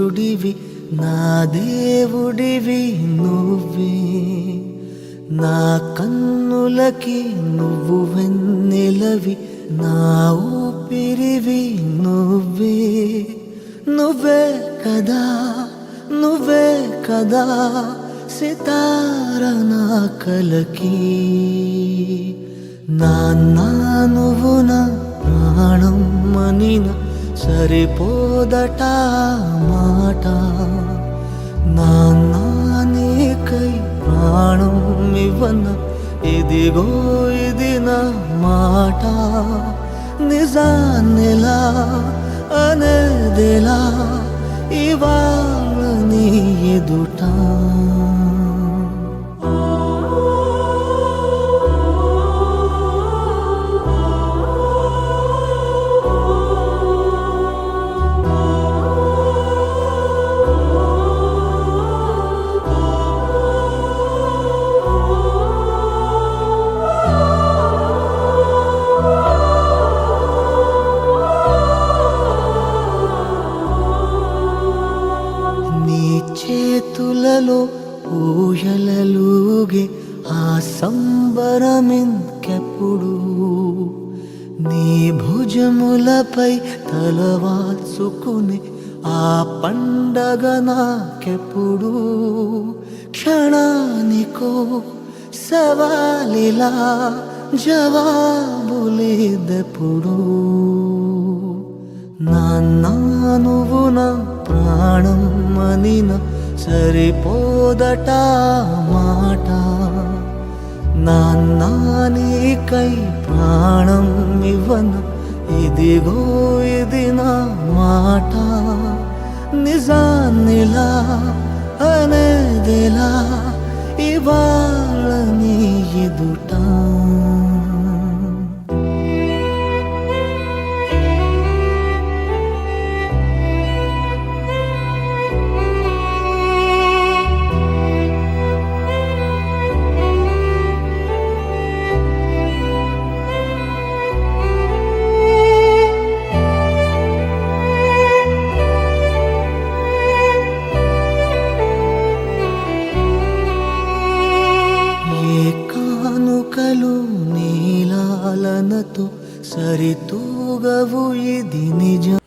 సూర్యుడివి నా దేవుడివి నువ్వే, నా కన్నులకి నువ్వు వెన్నెలవి, నా ఊపిరివి నువ్వే. నువ్వే కదా, నువ్వే కదా సితార నా కలకి. నాన్నా నువ్వు నా ప్రాణం మనిన సరిపోదట మాట. నాన్నా నీకై ప్రాణం ఇవ్వన ఇదిగో ఇది నా మాట. నిజాన్నెలా అనేదిలా ఇవాళ నీ ఎదుట. చేతులలో ఊయలలుగే ఆ సంబరమింకెప్పుడు, నీ భుజములపై తలవాల్చుకుని ఆ పండగ నాకెప్పుడు. క్షణానికో సవాలిలా జవాబులేదెప్పుడు. నాన్నా నువ్వు నా ప్రాణం మనిన సరిపోదట మాట. నాన్నా నీకై ప్రాణం ఇవ్వన ఇదిగో ఇది నా మాట. నిజాన్నిలా అనేదిలా ఇవాళ నీ ఎదుట. కానుకలు నీలాలనతో సరితూగవు ఇది నిజం.